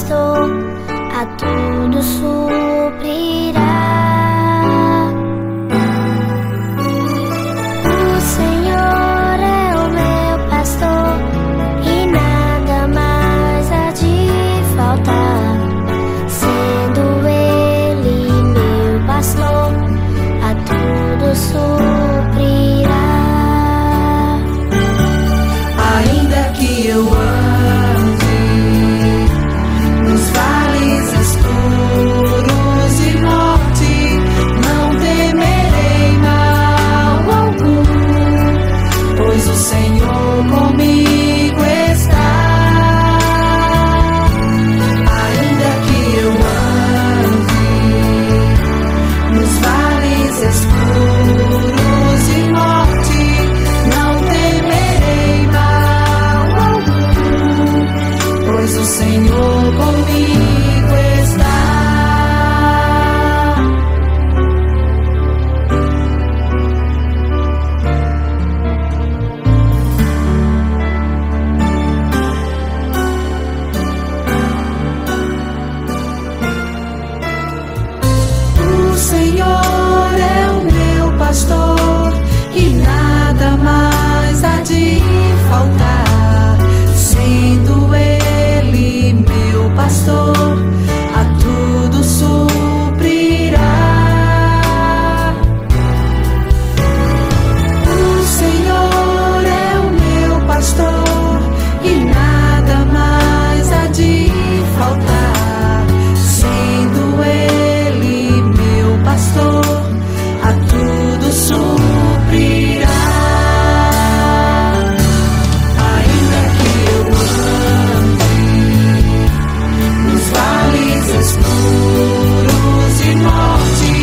pastor, a tudo suprirá. O Senhor é o meu pastor e nada mais há de faltar. Sendo Ele meu pastor, a tudo suprirá. Ainda que eu ande nos vales escuros e morte, não temerei mal algum, pois o Senhor comigo está. Ainda que eu ande nos vales escuros e morte, não temerei mal algum, pois o Senhor comigo está. O Senhor é o meu pastor e nada mais há de faltar. Sendo Ele meu pastor, a tudo suprirá. O Senhor é o meu pastor e nada mais há de faltar. Sendo Ele meu pastor, a tudo suprirá. Ainda que eu ande nos vales escuros e morte,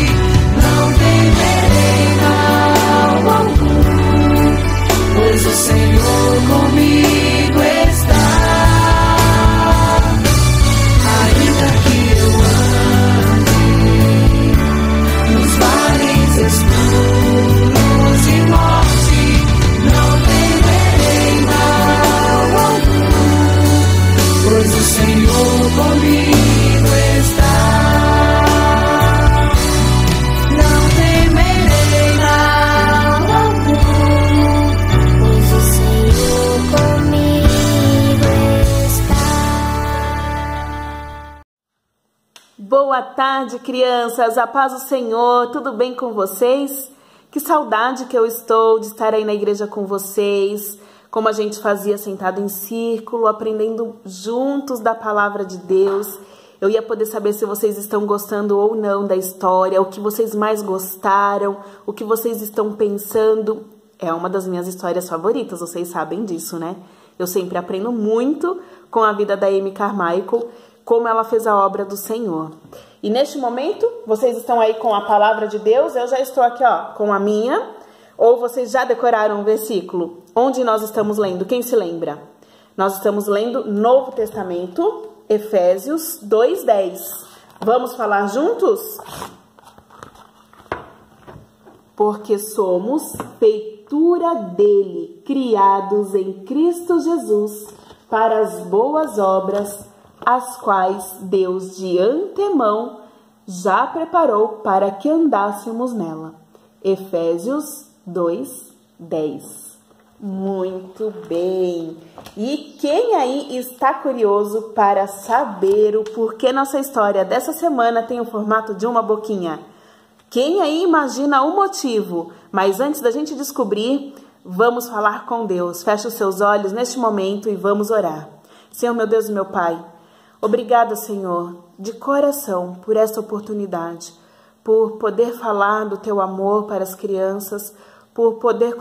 não temerei mal algum, pois o Senhor comigo está. Ainda que eu ande nos vales escuros e morte, não temerei mal algum, pois o Senhor comigo está. Não temerei mal algum, Pois o Senhor comigo está. Boa tarde, crianças, a paz do Senhor, tudo bem com vocês? Que saudade que eu estou de estar aí na igreja com vocês, como a gente fazia sentado em círculo, aprendendo juntos da palavra de Deus. Eu ia poder saber se vocês estão gostando ou não da história, o que vocês mais gostaram, o que vocês estão pensando. É uma das minhas histórias favoritas, vocês sabem disso, né? Eu sempre aprendo muito com a vida da Amy Carmichael, como ela fez a obra do Senhor. E neste momento, vocês estão aí com a palavra de Deus, eu já estou aqui, ó, com a minha, ou vocês já decoraram o versículo? Onde nós estamos lendo? Quem se lembra? Nós estamos lendo Novo Testamento, Efésios 2:10. Vamos falar juntos? Porque somos feitura dele, criados em Cristo Jesus, para as boas obras, as quais Deus de antemão já preparou para que andássemos nela. Efésios 2:10. Muito bem! E quem aí está curioso para saber o porquê nossa história dessa semana tem o formato de uma boquinha? Quem aí imagina o motivo? Mas antes da gente descobrir, vamos falar com Deus. Feche os seus olhos neste momento e vamos orar. Senhor, meu Deus e meu Pai, obrigada, Senhor, de coração por esta oportunidade, por poder falar do Teu amor para as crianças, por poder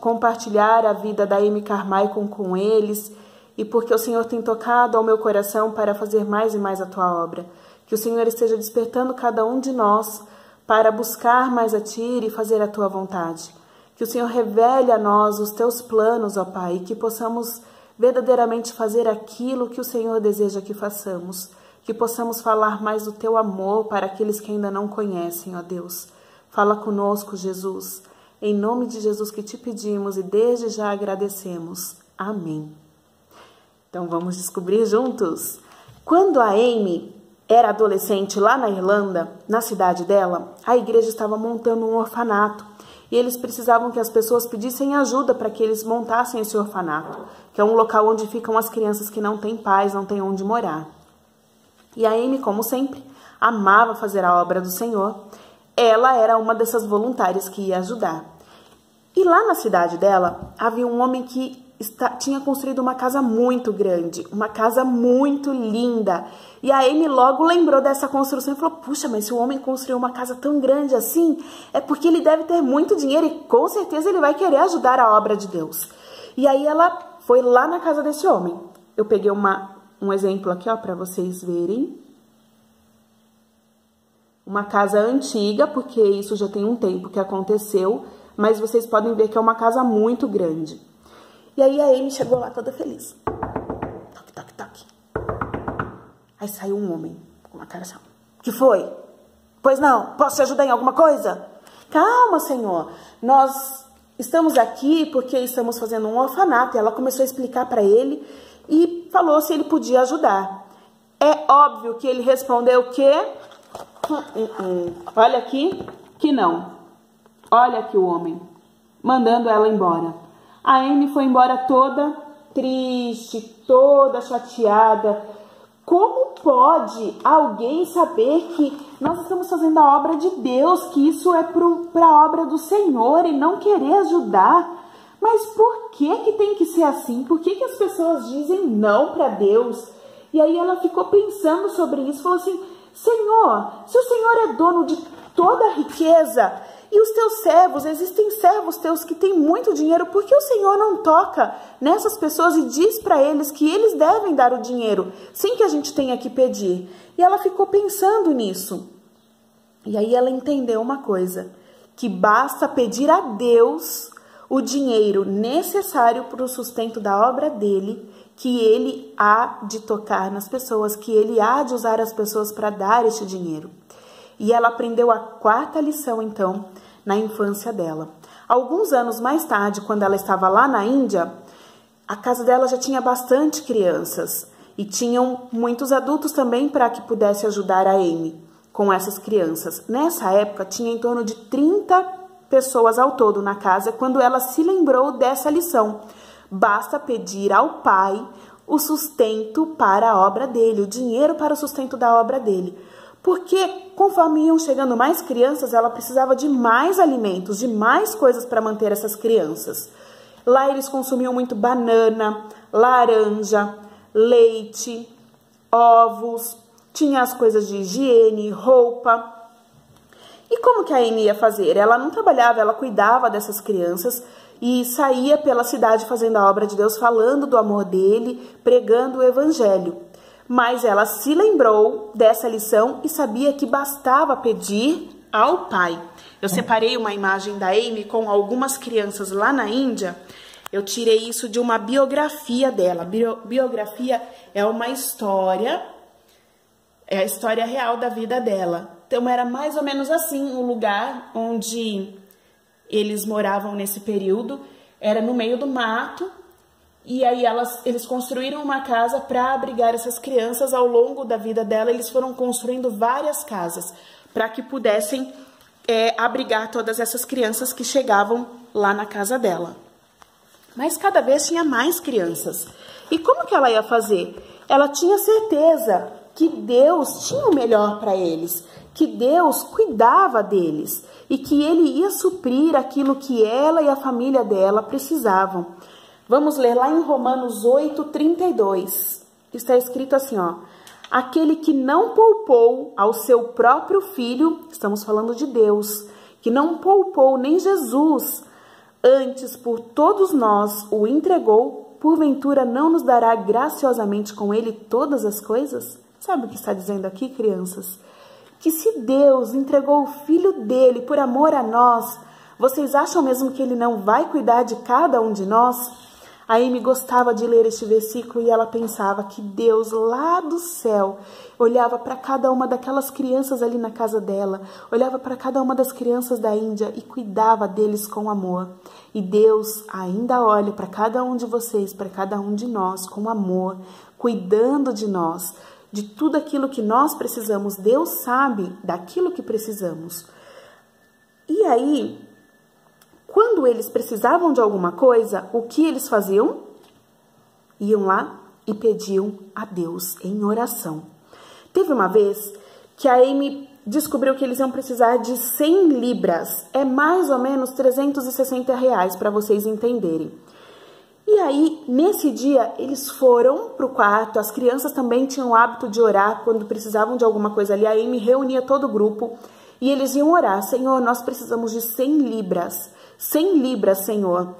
compartilhar a vida da Amy Carmichael com eles e porque o Senhor tem tocado ao meu coração para fazer mais e mais a Tua obra. Que o Senhor esteja despertando cada um de nós para buscar mais a Ti e fazer a Tua vontade. Que o Senhor revele a nós os Teus planos, ó Pai, e que possamos verdadeiramente fazer aquilo que o Senhor deseja que façamos. Que possamos falar mais do Teu amor para aqueles que ainda não conhecem, ó Deus. Fala conosco, Jesus. Em nome de Jesus que Te pedimos e desde já agradecemos. Amém. Então vamos descobrir juntos. Quando a Amy era adolescente lá na Irlanda, na cidade dela, a igreja estava montando um orfanato. E eles precisavam que as pessoas pedissem ajuda para que eles montassem esse orfanato, que é um local onde ficam as crianças que não têm pais, não têm onde morar. E a Amy, como sempre, amava fazer a obra do Senhor. Ela era uma dessas voluntárias que ia ajudar. E lá na cidade dela, havia um homem que tinha construído uma casa muito grande, uma casa muito linda. E a Amy logo lembrou dessa construção e falou, puxa, mas se o homem construiu uma casa tão grande assim, é porque ele deve ter muito dinheiro e com certeza ele vai querer ajudar a obra de Deus. E aí ela foi lá na casa desse homem. Eu peguei um exemplo aqui, ó, para vocês verem. Uma casa antiga, porque isso já tem um tempo que aconteceu, mas vocês podem ver que é uma casa muito grande. E aí a Amy chegou lá toda feliz. Toque, toque, toque. Aí saiu um homem com uma cara assim. Que foi? Pois não, posso te ajudar em alguma coisa? Calma, senhor. Nós estamos aqui porque estamos fazendo um orfanato. E ela começou a explicar para ele e falou se ele podia ajudar. É óbvio que ele respondeu o quê? Olha aqui, que não. Olha aqui o homem, mandando ela embora. A Amy foi embora toda triste, toda chateada. Como pode alguém saber que nós estamos fazendo a obra de Deus, que isso é para a obra do Senhor e não querer ajudar? Mas por que tem que ser assim? Por que as pessoas dizem não para Deus? E aí ela ficou pensando sobre isso, falou assim, Senhor, se o Senhor é dono de toda a riqueza e os teus servos, existem servos teus que têm muito dinheiro, por que o Senhor não toca nessas pessoas e diz para eles que eles devem dar o dinheiro, sem que a gente tenha que pedir? E ela ficou pensando nisso. E aí ela entendeu uma coisa, que basta pedir a Deus o dinheiro necessário para o sustento da obra dele, que ele há de tocar nas pessoas, que ele há de usar as pessoas para dar este dinheiro. E ela aprendeu a 4ª lição, então, na infância dela. Alguns anos mais tarde, quando ela estava lá na Índia, a casa dela já tinha bastante crianças e tinham muitos adultos também para que pudesse ajudar a Amy com essas crianças. Nessa época, tinha em torno de 30 pessoas ao todo na casa, quando ela se lembrou dessa lição. Basta pedir ao pai o sustento para a obra dele, o dinheiro para o sustento da obra dele. Porque conforme iam chegando mais crianças, ela precisava de mais alimentos, de mais coisas para manter essas crianças. Lá eles consumiam muito banana, laranja, leite, ovos, tinha as coisas de higiene, roupa. E como que a Amy ia fazer? Ela não trabalhava, ela cuidava dessas crianças e saía pela cidade fazendo a obra de Deus, falando do amor dele, pregando o evangelho. Mas ela se lembrou dessa lição e sabia que bastava pedir ao pai. Eu separei uma imagem da Amy com algumas crianças lá na Índia. Eu tirei isso de uma biografia dela. Biografia é uma história, é a história real da vida dela. Então era mais ou menos assim o lugar onde eles moravam nesse período. Era no meio do mato. E aí eles construíram uma casa para abrigar essas crianças. Ao longo da vida dela, eles foram construindo várias casas para que pudessem abrigar todas essas crianças que chegavam lá na casa dela. Mas cada vez tinha mais crianças. E como que ela ia fazer? Ela tinha certeza que Deus tinha o melhor para eles, que Deus cuidava deles e que Ele ia suprir aquilo que ela e a família dela precisavam. Vamos ler lá em Romanos 8:32. Está escrito assim, ó. Aquele que não poupou ao seu próprio filho, estamos falando de Deus, que não poupou nem Jesus, antes por todos nós o entregou, porventura não nos dará graciosamente com ele todas as coisas? Sabe o que está dizendo aqui, crianças? Que se Deus entregou o filho dele por amor a nós, vocês acham mesmo que ele não vai cuidar de cada um de nós? A Amy gostava de ler este versículo e ela pensava que Deus lá do céu olhava para cada uma daquelas crianças ali na casa dela, olhava para cada uma das crianças da Índia e cuidava deles com amor. E Deus ainda olha para cada um de vocês, para cada um de nós com amor, cuidando de nós. de tudo aquilo que nós precisamos. Deus sabe daquilo que precisamos. E aí, quando eles precisavam de alguma coisa, o que eles faziam? Iam lá e pediam a Deus em oração. Teve uma vez que a Amy descobriu que eles iam precisar de 100 libras. É mais ou menos R$360, para vocês entenderem. E aí, nesse dia, eles foram para o quarto. As crianças também tinham o hábito de orar quando precisavam de alguma coisa ali. A Amy reunia todo o grupo e eles iam orar. Senhor, nós precisamos de 100 libras. 100 libras, Senhor.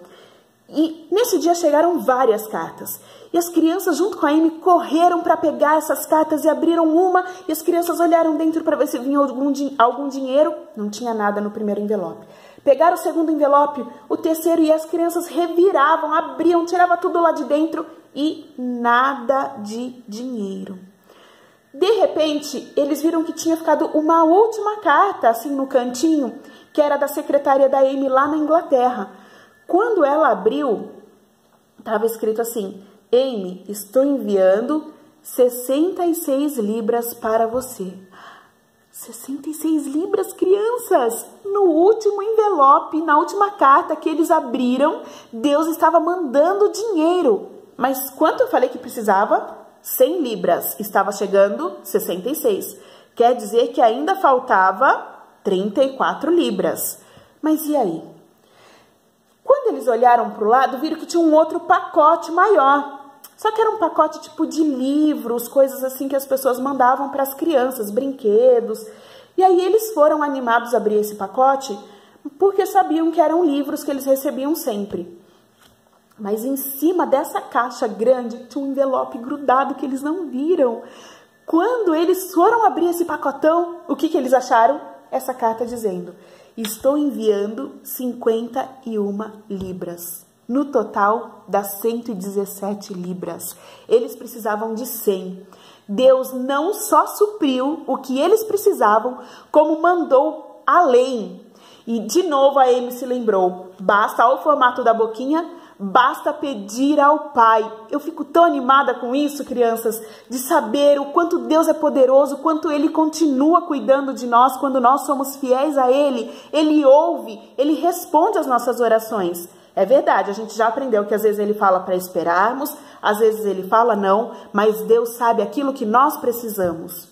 E nesse dia chegaram várias cartas. E as crianças, junto com a Amy, correram para pegar essas cartas e abriram uma. E as crianças olharam dentro para ver se vinha algum dinheiro. Não tinha nada no primeiro envelope. Pegaram o segundo envelope, o terceiro, e as crianças reviravam, abriam, tiravam tudo lá de dentro e nada de dinheiro. De repente, eles viram que tinha ficado uma última carta, assim, no cantinho, que era da secretária da Amy lá na Inglaterra. Quando ela abriu, estava escrito assim: Amy, estou enviando 66 libras para você. 66 libras, crianças! No último envelope, na última carta que eles abriram, Deus estava mandando dinheiro. Mas quanto eu falei que precisava? 100 libras. Estava chegando 66. Quer dizer que ainda faltava 34 libras. Mas e aí? Quando eles olharam para o lado, viram que tinha um outro pacote maior. Só que era um pacote tipo de livros, coisas assim que as pessoas mandavam para as crianças, brinquedos. E aí eles foram animados a abrir esse pacote porque sabiam que eram livros que eles recebiam sempre. Mas em cima dessa caixa grande tinha um envelope grudado que eles não viram. Quando eles foram abrir esse pacotão, o que eles acharam? Essa carta dizendo: estou enviando 51 libras. No total, dá 117 libras. Eles precisavam de 100. Deus não só supriu o que eles precisavam, como mandou além. E de novo a Amy se lembrou: basta o formato da boquinha, basta pedir ao Pai. Eu fico tão animada com isso, crianças, de saber o quanto Deus é poderoso, o quanto Ele continua cuidando de nós quando nós somos fiéis a Ele. Ele ouve, Ele responde às nossas orações. É verdade, a gente já aprendeu que às vezes Ele fala para esperarmos, às vezes Ele fala não, mas Deus sabe aquilo que nós precisamos.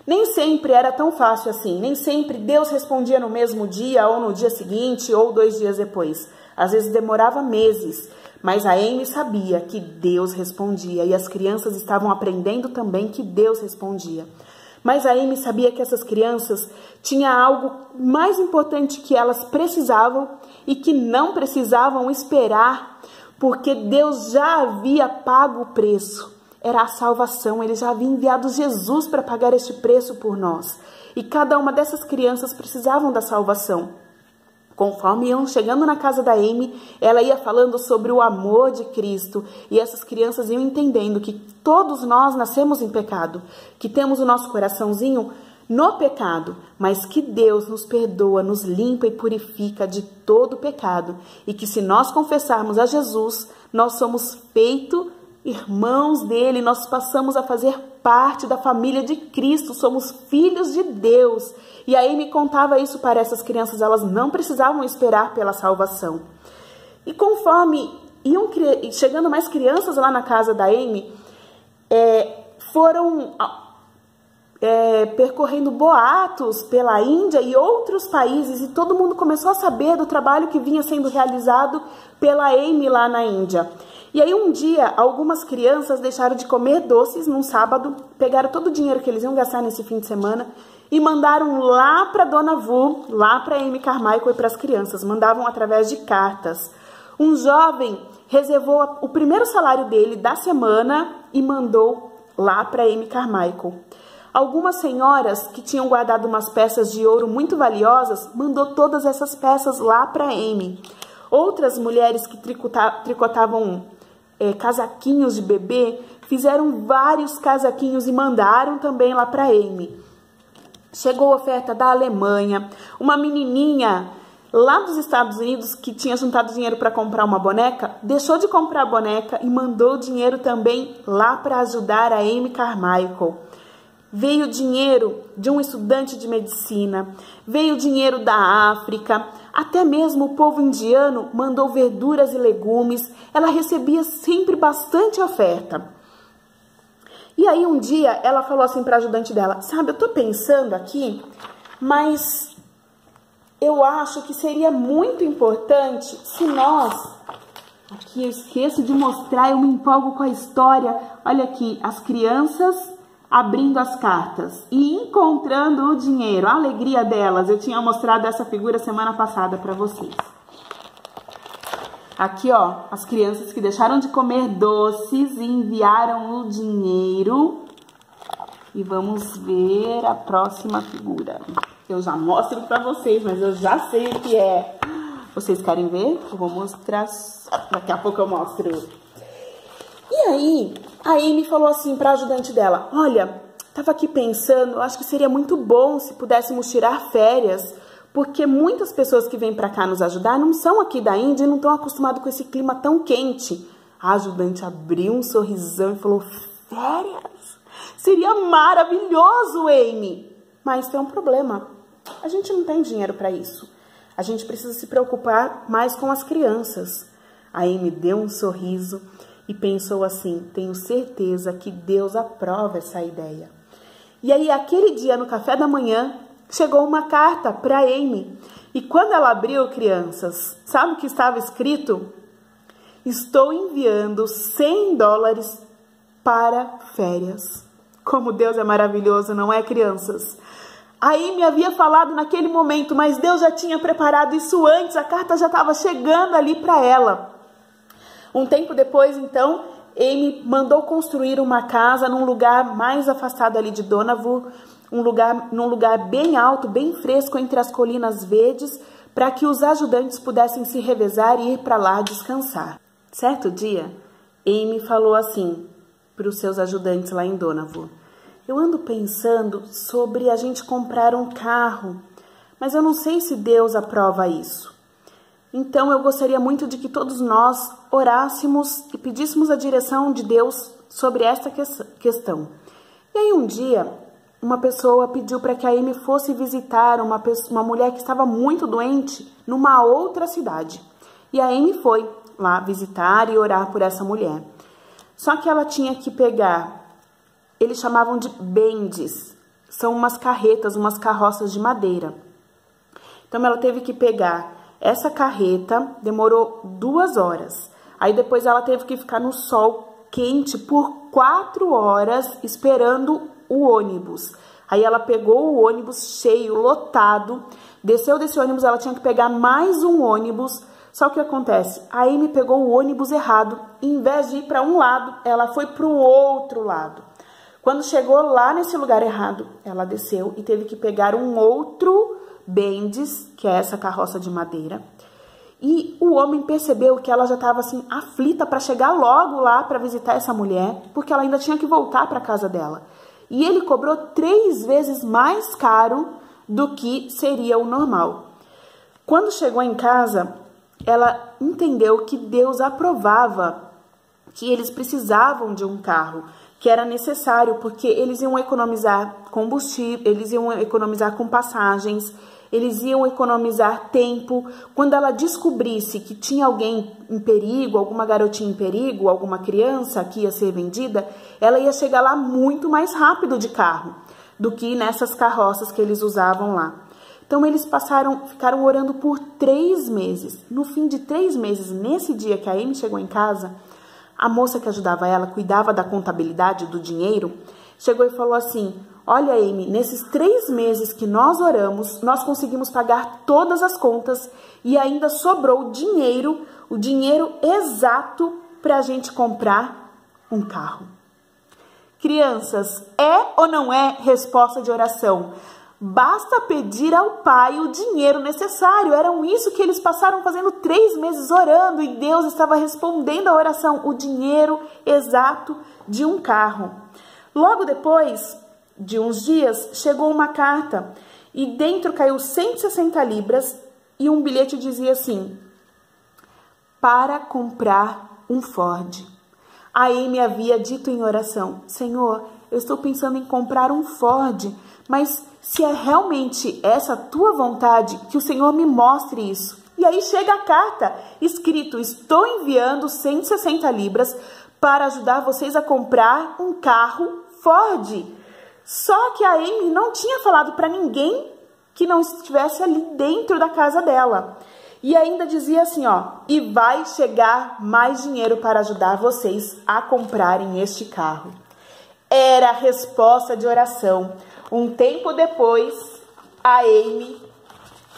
Nem sempre era tão fácil assim, nem sempre Deus respondia no mesmo dia, ou no dia seguinte, ou 2 dias depois. Às vezes demorava meses, mas a Amy sabia que Deus respondia, e as crianças estavam aprendendo também que Deus respondia. Mas a Amy sabia que essas crianças tinham algo mais importante que elas precisavam e que não precisavam esperar, porque Deus já havia pago o preço. Era a salvação, Ele já havia enviado Jesus para pagar este preço por nós. E cada uma dessas crianças precisavam da salvação. Conforme iam chegando na casa da Amy, ela ia falando sobre o amor de Cristo. E essas crianças iam entendendo que todos nós nascemos em pecado, que temos o nosso coraçãozinho no pecado, mas que Deus nos perdoa, nos limpa e purifica de todo pecado. E que se nós confessarmos a Jesus, nós somos feitos irmãos dele, nós passamos a fazer parte da família de Cristo, somos filhos de Deus. E aí me contava isso para essas crianças, elas não precisavam esperar pela salvação. E conforme iam chegando mais crianças lá na casa da Amy, foram percorrendo boatos pela Índia e outros países, e todo mundo começou a saber do trabalho que vinha sendo realizado pela Amy lá na Índia. E aí um dia, algumas crianças deixaram de comer doces num sábado, pegaram todo o dinheiro que eles iam gastar nesse fim de semana e mandaram lá para Dona Vu, lá para Amy Carmichael e para as crianças, mandavam através de cartas. Um jovem reservou o primeiro salário dele da semana e mandou lá para Amy Carmichael. Algumas senhoras que tinham guardado umas peças de ouro muito valiosas, mandou todas essas peças lá para Amy. Outras mulheres que tricotavam casaquinhos de bebê, fizeram vários casaquinhos e mandaram também lá para Amy. Chegou oferta da Alemanha, uma menininha lá dos Estados Unidos que tinha juntado dinheiro para comprar uma boneca, deixou de comprar a boneca e mandou dinheiro também lá para ajudar a Amy Carmichael. veio dinheiro de um estudante de medicina, veio dinheiro da África, até mesmo o povo indiano mandou verduras e legumes, ela recebia sempre bastante oferta. E aí um dia ela falou assim para a ajudante dela, sabe, eu tô pensando aqui, mas eu acho que seria muito importante se nós... Aqui eu esqueço de mostrar, eu me empolgo com a história. Olha aqui, as crianças abrindo as cartas e encontrando o dinheiro, a alegria delas. Eu tinha mostrado essa figura semana passada para vocês. Aqui, ó, as crianças que deixaram de comer doces e enviaram o dinheiro. E vamos ver a próxima figura. Eu já mostro para vocês, mas eu já sei o que é. Vocês querem ver? Eu vou mostrar, daqui a pouco eu mostro. E aí, a Amy falou assim para a ajudante dela, olha, tava aqui pensando, eu acho que seria muito bom se pudéssemos tirar férias, porque muitas pessoas que vêm para cá nos ajudar não são aqui da Índia e não estão acostumados com esse clima tão quente. A ajudante abriu um sorrisão e falou, férias? Seria maravilhoso, Amy! Mas tem um problema, a gente não tem dinheiro para isso. A gente precisa se preocupar mais com as crianças. A Amy deu um sorriso e pensou assim, tenho certeza que Deus aprova essa ideia. E aí, aquele dia, no café da manhã, chegou uma carta para a Amy. E quando ela abriu, crianças, sabe o que estava escrito? Estou enviando $100 para férias. Como Deus é maravilhoso, não é, crianças? A Amy havia falado naquele momento, mas Deus já tinha preparado isso antes, a carta já estava chegando ali para ela. Um tempo depois, então, Amy mandou construir uma casa num lugar mais afastado ali de Dohnavur, num lugar bem alto, bem fresco, entre as colinas verdes, para que os ajudantes pudessem se revezar e ir para lá descansar. Certo dia, Amy falou assim para os seus ajudantes lá em Dohnavur, eu ando pensando sobre a gente comprar um carro, mas eu não sei se Deus aprova isso. Então eu gostaria muito de que todos nós orássemos e pedíssemos a direção de Deus sobre esta questão. E aí um dia, uma pessoa pediu para que a Amy fosse visitar uma mulher que estava muito doente numa outra cidade. E a Amy foi lá visitar e orar por essa mulher. Só que ela tinha que pegar... Eles chamavam de bendes, são umas carretas, umas carroças de madeira. Então ela teve que pegar essa carreta, demorou 2 horas. Aí depois ela teve que ficar no sol quente por 4 horas esperando o ônibus. Aí ela pegou o ônibus cheio, lotado, desceu desse ônibus, ela tinha que pegar mais um ônibus. Só que o que acontece? A Amy pegou o ônibus errado, e em vez de ir para um lado, ela foi para o outro lado. Quando chegou lá nesse lugar errado, ela desceu e teve que pegar um outro bendes, que é essa carroça de madeira. E o homem percebeu que ela já estava assim aflita para chegar logo lá para visitar essa mulher, porque ela ainda tinha que voltar para a casa dela. E ele cobrou 3 vezes mais caro do que seria o normal. Quando chegou em casa, ela entendeu que Deus aprovava que eles precisavam de um carro, que era necessário, porque eles iam economizar combustível, eles iam economizar com passagens, eles iam economizar tempo. Quando ela descobrisse que tinha alguém em perigo, alguma garotinha em perigo, alguma criança que ia ser vendida, ela ia chegar lá muito mais rápido de carro do que nessas carroças que eles usavam lá. Então eles ficaram orando por 3 meses. No fim de 3 meses, nesse dia que a Amy chegou em casa, a moça que ajudava ela, cuidava da contabilidade do dinheiro, chegou e falou assim, olha Amy, nesses 3 meses que nós oramos, nós conseguimos pagar todas as contas e ainda sobrou dinheiro, o dinheiro exato para a gente comprar um carro. Crianças, é ou não é resposta de oração? Basta pedir ao Pai o dinheiro necessário. Eram isso que eles passaram fazendo 3 meses orando e Deus estava respondendo a oração, o dinheiro exato de um carro. Logo depois de uns dias, chegou uma carta e dentro caiu 160 libras e um bilhete dizia assim, para comprar um Ford. A Amy havia dito em oração: Senhor, eu estou pensando em comprar um Ford, mas se é realmente essa a tua vontade, que o Senhor me mostre isso. E aí chega a carta escrito: estou enviando 160 libras para ajudar vocês a comprar um carro Ford. Só que a Amy não tinha falado para ninguém que não estivesse ali dentro da casa dela. E ainda dizia assim, ó: e vai chegar mais dinheiro para ajudar vocês a comprarem este carro. Era a resposta de oração. Um tempo depois, a Amy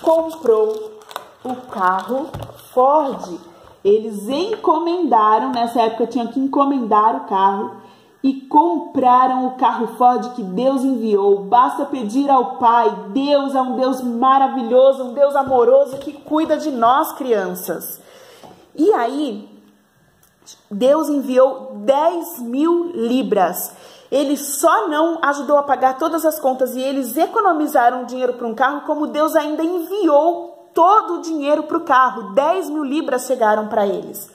comprou o carro Ford. Eles encomendaram, nessa época tinham que encomendar o carro, e compraram o carro Ford que Deus enviou. Basta pedir ao Pai. Deus é um Deus maravilhoso, um Deus amoroso que cuida de nós, crianças. E aí, Deus enviou 10.000 libras. Ele só não ajudou a pagar todas as contas e eles economizaram dinheiro para um carro, como Deus ainda enviou todo o dinheiro para o carro. 10.000 libras chegaram para eles.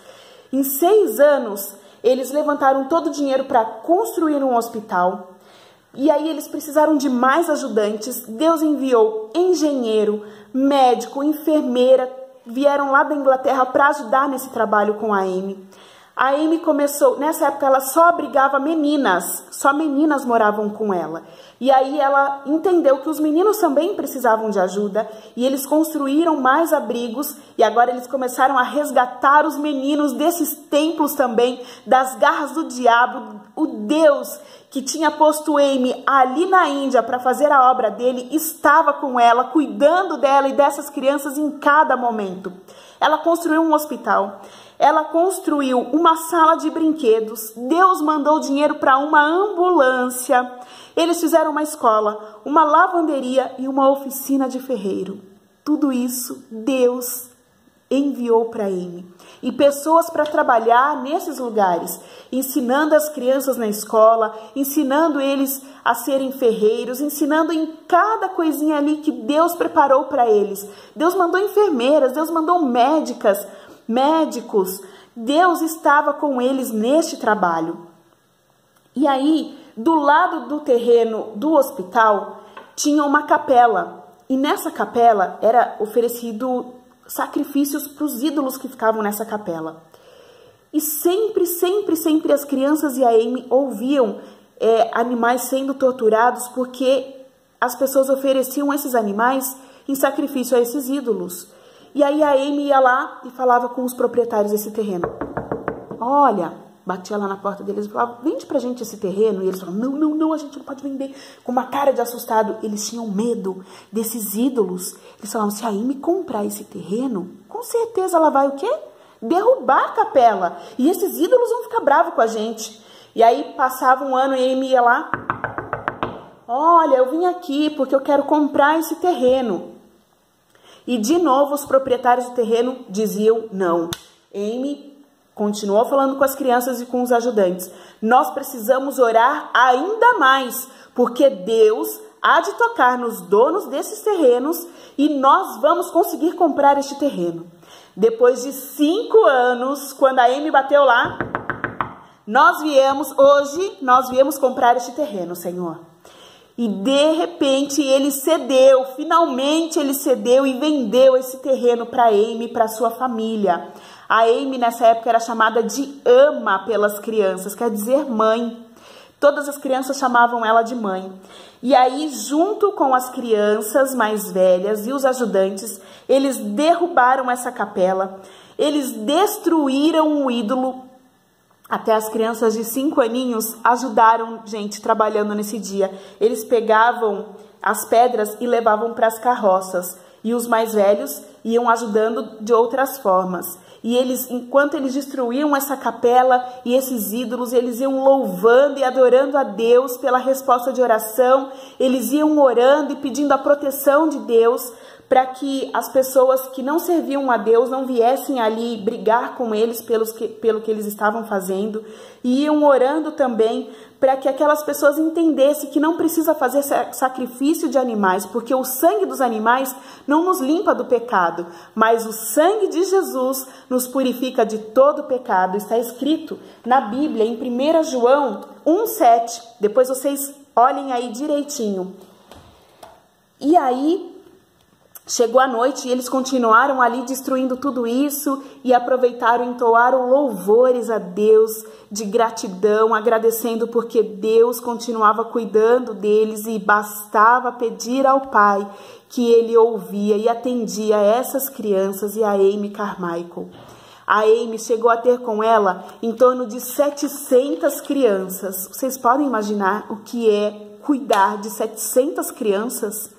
Em 6 anos, eles levantaram todo o dinheiro para construir um hospital. E aí eles precisaram de mais ajudantes. Deus enviou engenheiro, médico, enfermeira, vieram lá da Inglaterra para ajudar nesse trabalho com a Amy. A Amy começou, nessa época ela só abrigava meninas, só meninas moravam com ela. E aí ela entendeu que os meninos também precisavam de ajuda e eles construíram mais abrigos e agora eles começaram a resgatar os meninos desses templos também, das garras do diabo. O Deus que tinha posto Amy ali na Índia para fazer a obra dele estava com ela, cuidando dela e dessas crianças em cada momento. Ela construiu um hospital. Ela construiu uma sala de brinquedos. Deus mandou dinheiro para uma ambulância. Eles fizeram uma escola, uma lavanderia e uma oficina de ferreiro. Tudo isso Deus enviou para Amy. E pessoas para trabalhar nesses lugares, ensinando as crianças na escola, ensinando eles a serem ferreiros, ensinando em cada coisinha ali que Deus preparou para eles. Deus mandou enfermeiras, Deus mandou médicos. Deus estava com eles neste trabalho. E aí, do lado do terreno do hospital, tinha uma capela. E nessa capela era oferecido sacrifícios para os ídolos que ficavam nessa capela. E sempre as crianças e a Amy ouviam animais sendo torturados porque as pessoas ofereciam esses animais em sacrifício a esses ídolos. E aí a Amy ia lá e falava com os proprietários desse terreno. Olha, batia lá na porta deles e falava: vende pra gente esse terreno. E eles falavam: não, a gente não pode vender. Com uma cara de assustado. Eles tinham medo desses ídolos. Eles falavam: se a Amy comprar esse terreno, com certeza ela vai o quê? Derrubar a capela. E esses ídolos vão ficar bravos com a gente. E aí passava um ano e a Amy ia lá: olha, eu vim aqui porque eu quero comprar esse terreno. E de novo os proprietários do terreno diziam não. Amy continuou falando com as crianças e com os ajudantes: nós precisamos orar ainda mais, porque Deus há de tocar nos donos desses terrenos e nós vamos conseguir comprar este terreno. Depois de 5 anos, quando a Amy bateu lá, nós viemos comprar este terreno, Senhor. E de repente ele cedeu, finalmente ele cedeu e vendeu esse terreno para Amy e para sua família. A Amy nessa época era chamada de ama pelas crianças, quer dizer mãe. Todas as crianças chamavam ela de mãe. E aí, junto com as crianças mais velhas e os ajudantes, eles derrubaram essa capela, eles destruíram o ídolo. Até as crianças de 5 aninhos ajudaram, gente, trabalhando nesse dia. Eles pegavam as pedras e levavam para as carroças. E os mais velhos iam ajudando de outras formas. E eles, enquanto eles destruíam essa capela e esses ídolos, eles iam louvando e adorando a Deus pela resposta de oração. Eles iam orando e pedindo a proteção de Deus para que as pessoas que não serviam a Deus não viessem ali brigar com eles pelo que eles estavam fazendo, e iam orando também para que aquelas pessoas entendessem que não precisa fazer sacrifício de animais, porque o sangue dos animais não nos limpa do pecado, mas o sangue de Jesus nos purifica de todo pecado. Está escrito na Bíblia, em 1 João 1,7. Depois vocês olhem aí direitinho. E aí chegou a noite e eles continuaram ali destruindo tudo isso e aproveitaram e entoaram louvores a Deus de gratidão, agradecendo porque Deus continuava cuidando deles e bastava pedir ao Pai que ele ouvia e atendia essas crianças e a Amy Carmichael. A Amy chegou a ter com ela em torno de 700 crianças. Vocês podem imaginar o que é cuidar de 700 crianças?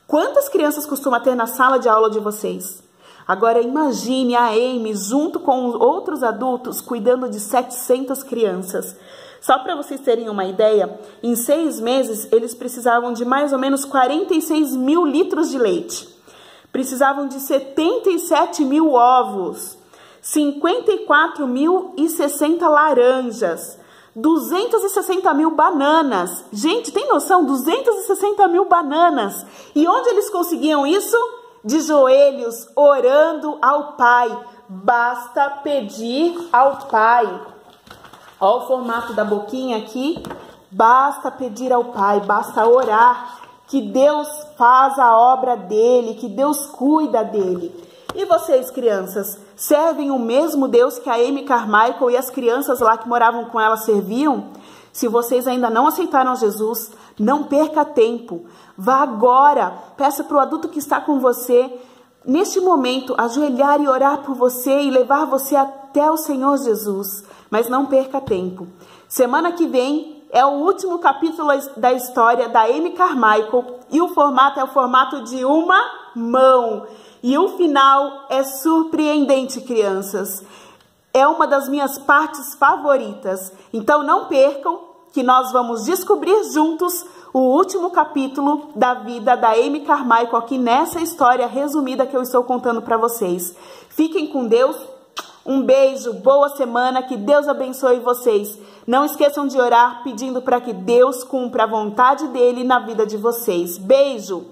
Quantas crianças costuma ter na sala de aula de vocês? Agora imagine a Amy junto com outros adultos cuidando de 700 crianças. Só para vocês terem uma ideia, em 6 meses eles precisavam de mais ou menos 46 mil litros de leite. Precisavam de 77 mil ovos, 54.060 laranjas, 260 mil bananas. Gente, tem noção? 260 mil bananas. E onde eles conseguiam isso? De joelhos, orando ao Pai. Basta pedir ao Pai. Olha o formato da boquinha aqui. Basta pedir ao Pai, basta orar, que Deus faz a obra dele, que Deus cuida dele. E vocês, crianças, servem o mesmo Deus que a Amy Carmichael e as crianças lá que moravam com ela serviam? Se vocês ainda não aceitaram Jesus, não perca tempo. Vá agora, peça para o adulto que está com você, neste momento, ajoelhar e orar por você e levar você até o Senhor Jesus. Mas não perca tempo. Semana que vem é o último capítulo da história da Amy Carmichael e o formato é o formato de uma mão. E o final é surpreendente, crianças. É uma das minhas partes favoritas. Então não percam que nós vamos descobrir juntos o último capítulo da vida da Amy Carmichael aqui nessa história resumida que eu estou contando para vocês. Fiquem com Deus. Um beijo, boa semana, que Deus abençoe vocês. Não esqueçam de orar pedindo para que Deus cumpra a vontade dele na vida de vocês. Beijo!